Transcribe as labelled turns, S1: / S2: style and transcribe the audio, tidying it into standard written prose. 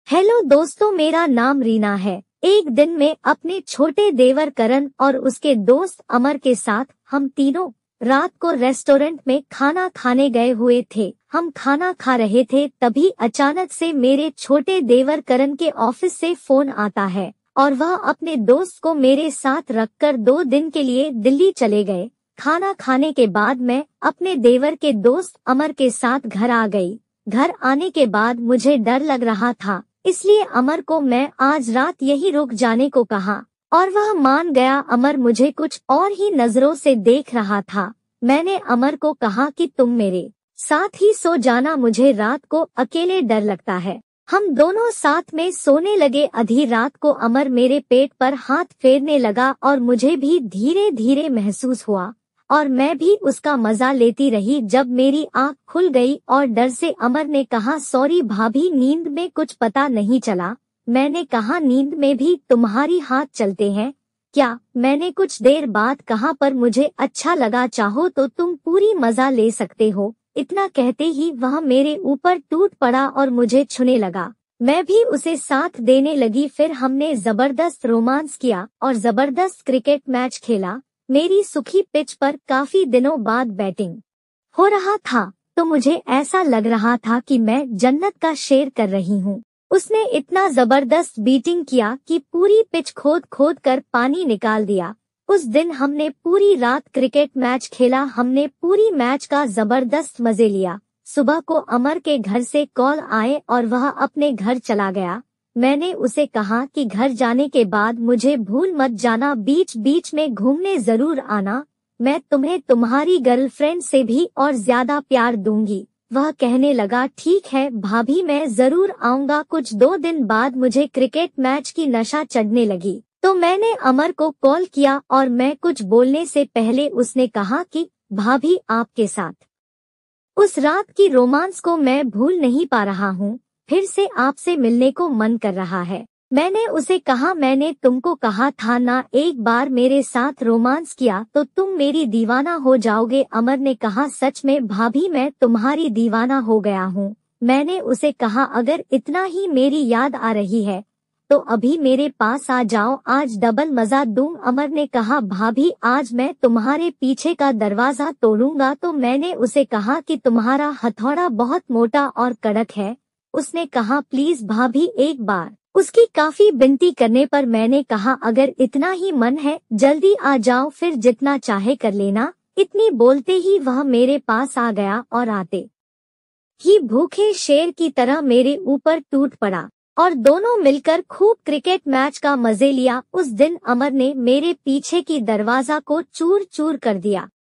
S1: Hello दोस्तों, मेरा नाम रीना है। एक दिन में अपने छोटे देवर करण और उसके दोस्त अमर के साथ हम तीनों रात को रेस्टोरेंट में खाना खाने गए हुए थे। हम खाना खा रहे थे, तभी अचानक से मेरे छोटे देवर करण के ऑफिस से फोन आता है और वह अपने दोस्त को मेरे साथ रखकर 2 दिन के लिए दिल्ली चले गए। खाना खाने के बाद मैं अपने देवर के दोस्त अमर के साथ घर आ गई। घर आने के बाद मुझे डर लग रहा था, इसलिए अमर को मैं आज रात यही रुक जाने को कहा और वह मान गया। अमर मुझे कुछ और ही नजरों से देख रहा था। मैंने अमर को कहा कि तुम मेरे साथ ही सो जाना, मुझे रात को अकेले डर लगता है। हम दोनों साथ में सोने लगे। आधी रात को अमर मेरे पेट पर हाथ फेरने लगा और मुझे भी धीरे धीरे महसूस हुआ और मैं भी उसका मजा लेती रही। जब मेरी आंख खुल गई और डर से अमर ने कहा, सॉरी भाभी, नींद में कुछ पता नहीं चला। मैंने कहा, नींद में भी तुम्हारी हाथ चलते हैं क्या? मैंने कुछ देर बाद कहा, पर मुझे अच्छा लगा, चाहो तो तुम पूरी मजा ले सकते हो। इतना कहते ही वह मेरे ऊपर टूट पड़ा और मुझे छूने लगा। मैं भी उसे साथ देने लगी। फिर हमने जबरदस्त रोमांस किया और जबरदस्त क्रिकेट मैच खेला। मेरी सुखी पिच पर काफी दिनों बाद बैटिंग हो रहा था, तो मुझे ऐसा लग रहा था कि मैं जन्नत का शेर कर रही हूँ। उसने इतना जबरदस्त बीटिंग किया कि पूरी पिच खोद खोद कर पानी निकाल दिया। उस दिन हमने पूरी रात क्रिकेट मैच खेला। हमने पूरी मैच का जबरदस्त मजे लिया। सुबह को अमर के घर से कॉल आए और वह अपने घर चला गया। मैंने उसे कहा कि घर जाने के बाद मुझे भूल मत जाना, बीच बीच में घूमने जरूर आना। मैं तुम्हें तुम्हारी गर्लफ्रेंड से भी और ज्यादा प्यार दूंगी। वह कहने लगा, ठीक है भाभी, मैं जरूर आऊंगा। कुछ 2 दिन बाद मुझे क्रिकेट मैच की नशा चढ़ने लगी, तो मैंने अमर को कॉल किया और मैं कुछ बोलने से पहले उसने कहा कि भाभी, आपके साथ उस रात की रोमांस को मैं भूल नहीं पा रहा हूँ। फिर से आपसे मिलने को मन कर रहा है। मैंने उसे कहा, मैंने तुमको कहा था ना, एक बार मेरे साथ रोमांस किया तो तुम मेरी दीवाना हो जाओगे। अमर ने कहा, सच में भाभी, मैं तुम्हारी दीवाना हो गया हूँ। मैंने उसे कहा, अगर इतना ही मेरी याद आ रही है तो अभी मेरे पास आ जाओ, आज डबल मजा दूं। अमर ने कहा, भाभी, आज मैं तुम्हारे पीछे का दरवाजा तोड़ूंगा। तो मैंने उसे कहा कि तुम्हारा हथौड़ा बहुत मोटा और कड़क है। उसने कहा, प्लीज भाभी, एक बार। उसकी काफी विनती करने पर मैंने कहा, अगर इतना ही मन है जल्दी आ जाओ, फिर जितना चाहे कर लेना। इतनी बोलते ही वह मेरे पास आ गया और आते ही भूखे शेर की तरह मेरे ऊपर टूट पड़ा और दोनों मिलकर खूब क्रिकेट मैच का मजे लिया। उस दिन अमर ने मेरे पीछे की दरवाजा को चूर चूर कर दिया।